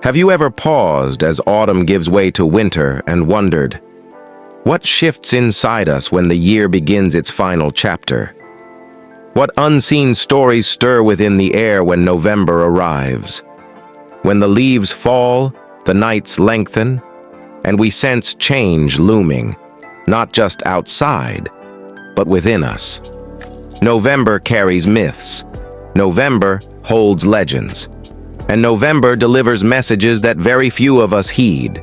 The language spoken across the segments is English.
Have you ever paused as autumn gives way to winter and wondered, what shifts inside us when the year begins its final chapter? What unseen stories stir within the air when November arrives? When the leaves fall, the nights lengthen, and we sense change looming, not just outside, but within us. November carries myths. November holds legends. And November delivers messages that very few of us heed.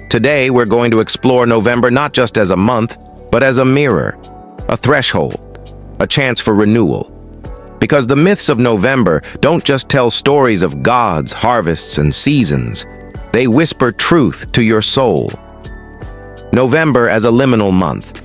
Today, we're going to explore November not just as a month, but as a mirror, a threshold, a chance for renewal. Because the myths of November don't just tell stories of gods, harvests, and seasons. They whisper truth to your soul. November as a liminal month.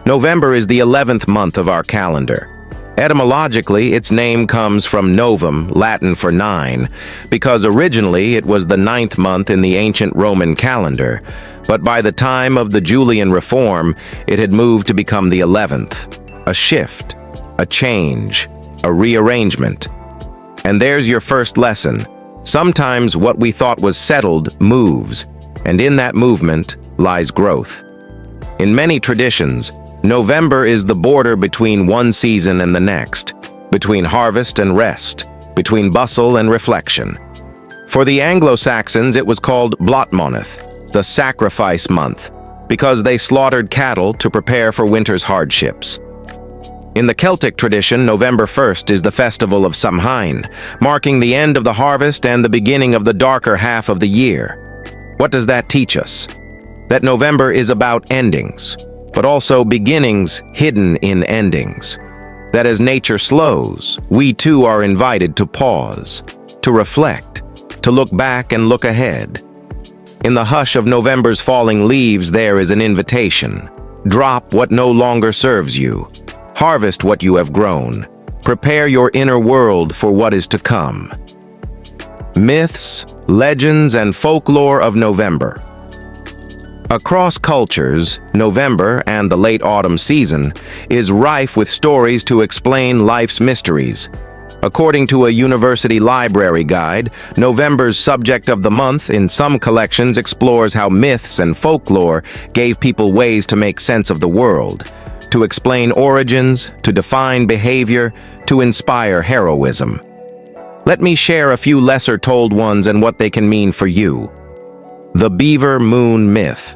November is the 11th month of our calendar. Etymologically, its name comes from novum, Latin for 9, because originally it was the 9th month in the ancient Roman calendar, but by the time of the Julian Reform, it had moved to become the 11th. A shift, a change, a rearrangement. And there's your first lesson. Sometimes what we thought was settled moves, and in that movement lies growth. In many traditions, November is the border between one season and the next, between harvest and rest, between bustle and reflection. For the Anglo-Saxons, it was called Blotmonth, the sacrifice month, because they slaughtered cattle to prepare for winter's hardships. In the Celtic tradition, November 1st is the festival of Samhain, marking the end of the harvest and the beginning of the darker half of the year. What does that teach us? That November is about endings, but also beginnings hidden in endings. That as nature slows, we too are invited to pause, to reflect, to look back and look ahead. In the hush of November's falling leaves, there is an invitation. Drop what no longer serves you. Harvest what you have grown. Prepare your inner world for what is to come. Myths, legends, and folklore of November. Across cultures, November and the late autumn season is rife with stories to explain life's mysteries. According to a university library guide, November's subject of the month in some collections explores how myths and folklore gave people ways to make sense of the world, to explain origins, to define behavior, to inspire heroism. Let me share a few lesser-told ones and what they can mean for you. The Beaver Moon Myth.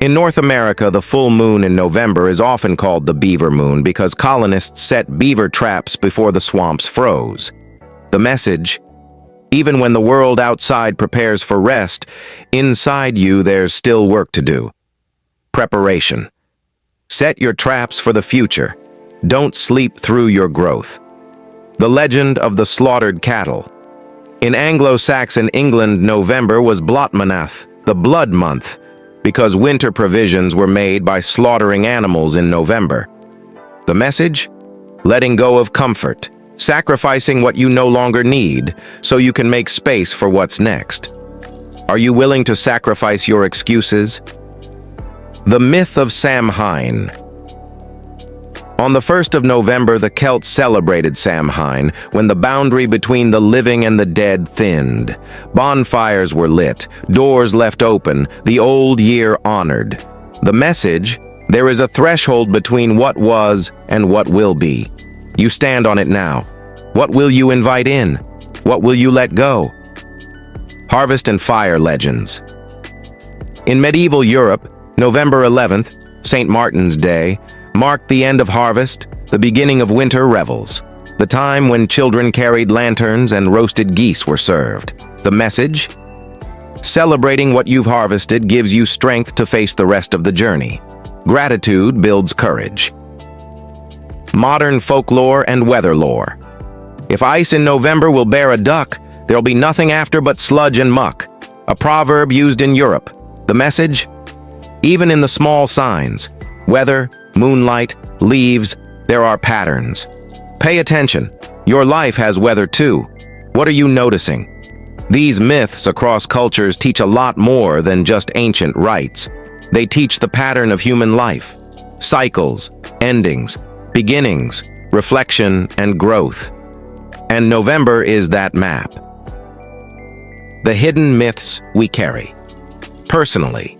In North America, the full moon in November is often called the beaver moon because colonists set beaver traps before the swamps froze. The message: even when the world outside prepares for rest, inside you there's still work to do. Preparation. Set your traps for the future. Don't sleep through your growth. The legend of the slaughtered cattle. In Anglo-Saxon England, November was Blotmanath, the blood month, because winter provisions were made by slaughtering animals in November. The message? Letting go of comfort, sacrificing what you no longer need so you can make space for what's next. Are you willing to sacrifice your excuses? The myth of Samhain. On the 1st of November, the Celts celebrated Samhain, when the boundary between the living and the dead thinned. Bonfires were lit, doors left open, the old year honored. The message: there is a threshold between what was and what will be. You stand on it now. What will you invite in? What will you let go? Harvest and fire legends. In medieval Europe, November 11th, St. Martin's Day, marked the end of harvest, the beginning of winter revels, the time when children carried lanterns and roasted geese were served. The message? Celebrating what you've harvested gives you strength to face the rest of the journey. Gratitude builds courage. Modern folklore and weather lore. If ice in November will bear a duck, there'll be nothing after but sludge and muck. A proverb used in Europe. The message? Even in the small signs, weather, moonlight, leaves, there are patterns. Pay attention. Your life has weather too. What are you noticing? These myths across cultures teach a lot more than just ancient rites. They teach the pattern of human life, cycles, endings, beginnings, reflection, and growth. And November is that map. the hidden myths we carry. Personally.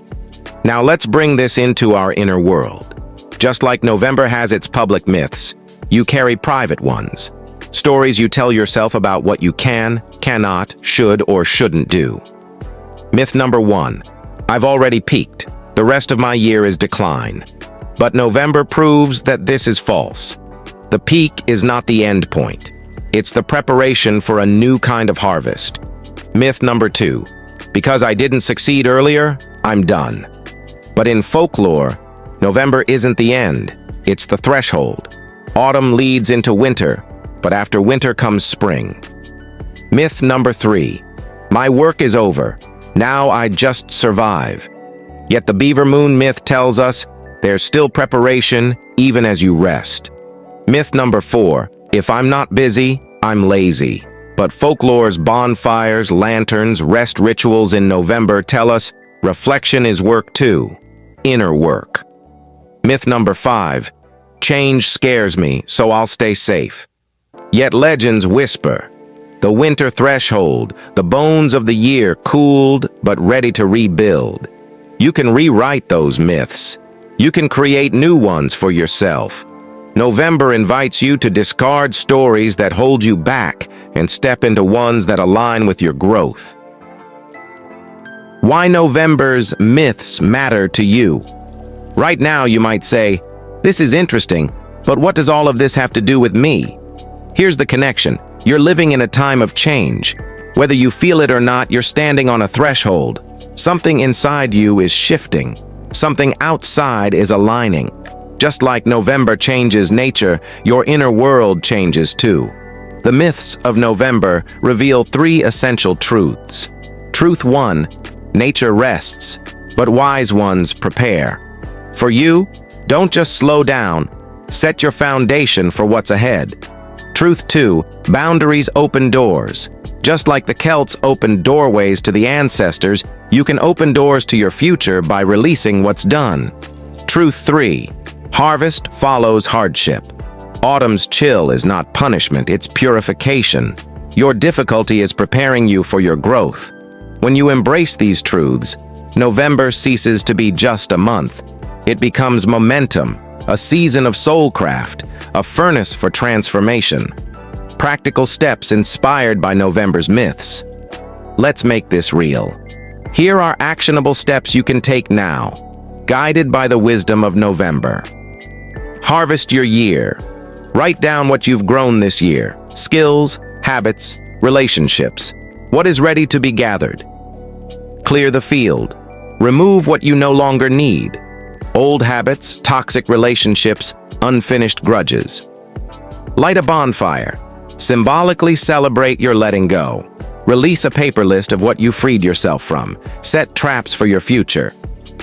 Now let's bring this into our inner world. Just like November has its public myths, you carry private ones. Stories you tell yourself about what you can, cannot, should, or shouldn't do. Myth number 1. I've already peaked. The rest of my year is decline. But November proves that this is false. The peak is not the end point. It's the preparation for a new kind of harvest. Myth number 2. Because I didn't succeed earlier, I'm done. But in folklore, November isn't the end. It's the threshold. Autumn leads into winter, but after winter comes spring. Myth number 3. My work is over. Now I just survive. Yet the beaver moon myth tells us there's still preparation even as you rest. Myth number 4. If I'm not busy, I'm lazy. But folklore's bonfires, lanterns, rest rituals in November tell us reflection is work too. Inner work. Myth number 5. Change scares me, so I'll stay safe. Yet legends whisper. The winter threshold, the bones of the year cooled but ready to rebuild. You can rewrite those myths. You can create new ones for yourself. November invites you to discard stories that hold you back and step into ones that align with your growth. Why November's myths matter to you? Right now you might say, this is interesting, but what does all of this have to do with me? Here's the connection. You're living in a time of change. Whether you feel it or not, you're standing on a threshold. Something inside you is shifting. Something outside is aligning. Just like November changes nature, your inner world changes too. The myths of November reveal 3 essential truths. Truth 1, nature rests, but wise ones prepare. For you, don't just slow down, set your foundation for what's ahead. Truth 2, boundaries open doors. Just like the Celts opened doorways to the ancestors, you can open doors to your future by releasing what's done. Truth 3, harvest follows hardship. Autumn's chill is not punishment, it's purification. Your difficulty is preparing you for your growth. When you embrace these truths, November ceases to be just a month. It becomes momentum, a season of soulcraft, a furnace for transformation. Practical steps inspired by November's myths. Let's make this real. Here are actionable steps you can take now, guided by the wisdom of November. Harvest your year. Write down what you've grown this year. Skills, habits, relationships. What is ready to be gathered? Clear the field. Remove what you no longer need. Old habits, toxic relationships, unfinished grudges. Light a bonfire. Symbolically celebrate your letting go. Release a paper list of what you freed yourself from. Set traps for your future.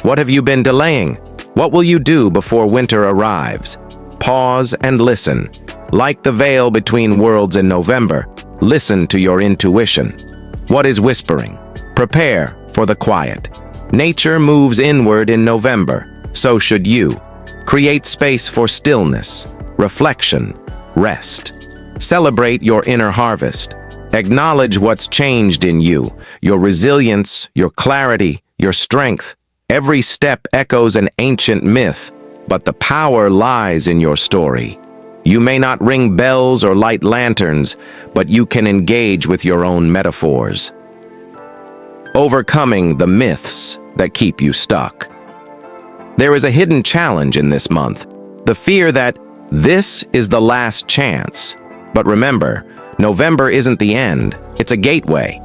What have you been delaying? What will you do before winter arrives? Pause and listen. Like the veil between worlds in November, listen to your intuition. What is whispering? Prepare for the quiet. Nature moves inward in November. So should you. Create space for stillness, reflection, rest. Celebrate your inner harvest. Acknowledge what's changed in you, your resilience, your clarity, your strength. Every step echoes an ancient myth, but the power lies in your story. You may not ring bells or light lanterns, but you can engage with your own metaphors. Overcoming the myths that keep you stuck. There is a hidden challenge in this month, the fear that this is the last chance. But remember, November isn't the end, it's a gateway.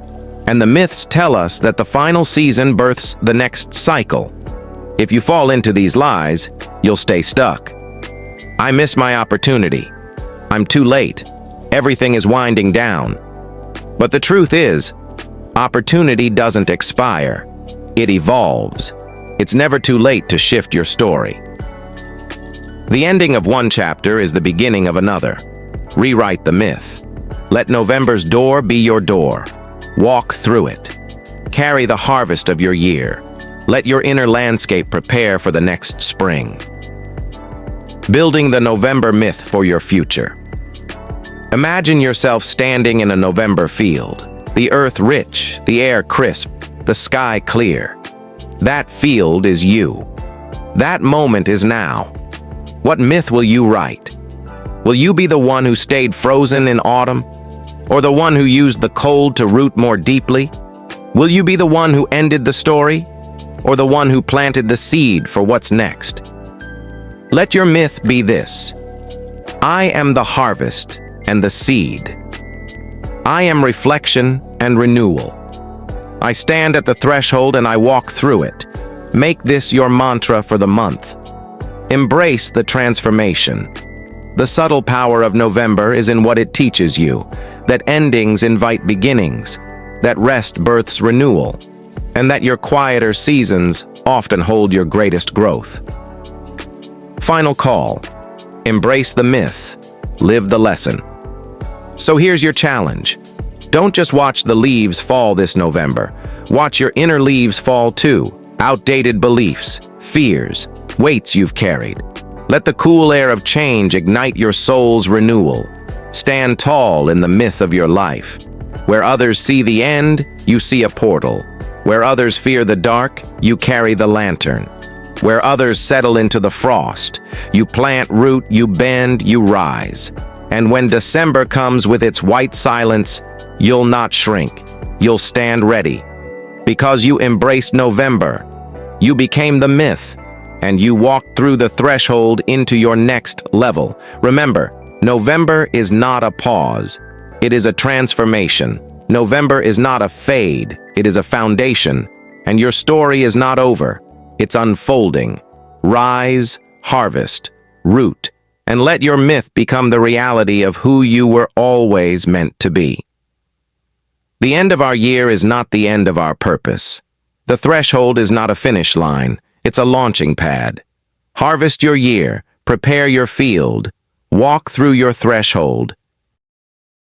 And the myths tell us that the final season births the next cycle. If you fall into these lies, you'll stay stuck. I miss my opportunity. I'm too late. Everything is winding down. But the truth is, opportunity doesn't expire. It evolves. It's never too late to shift your story. The ending of one chapter is the beginning of another. Rewrite the myth. Let November's door be your door. Walk through it. Carry the harvest of your year. Let your inner landscape prepare for the next spring. Building the November myth for your future. Imagine yourself standing in a November field. The earth rich, the air crisp, the sky clear. That field is you. That moment is now. What myth will you write? Will you be the one who stayed frozen in autumn? Or the one who used the cold to root more deeply? Will you be the one who ended the story? Or the one who planted the seed for what's next? Let your myth be this: I am the harvest and the seed. I am reflection and renewal. I stand at the threshold and I walk through it. Make this your mantra for the month. Embrace the transformation. The subtle power of November is in what it teaches you, that endings invite beginnings, that rest births renewal, and that your quieter seasons often hold your greatest growth. Final call. Embrace the myth. Live the lesson. So here's your challenge. Don't just watch the leaves fall this November. Watch your inner leaves fall too. Outdated beliefs, fears, weights you've carried. Let the cool air of change ignite your soul's renewal. Stand tall in the myth of your life. Where others see the end, you see a portal. Where others fear the dark, you carry the lantern. Where others settle into the frost, you plant root, you bend, you rise. And when December comes with its white silence, you'll not shrink. You'll stand ready. Because you embraced November, you became the myth, and you walked through the threshold into your next level. Remember, November is not a pause. It is a transformation. November is not a fade. It is a foundation. And your story is not over. It's unfolding. Rise, harvest, root, and let your myth become the reality of who you were always meant to be. The end of our year is not the end of our purpose. The threshold is not a finish line. It's a launching pad. Harvest your year, prepare your field, walk through your threshold,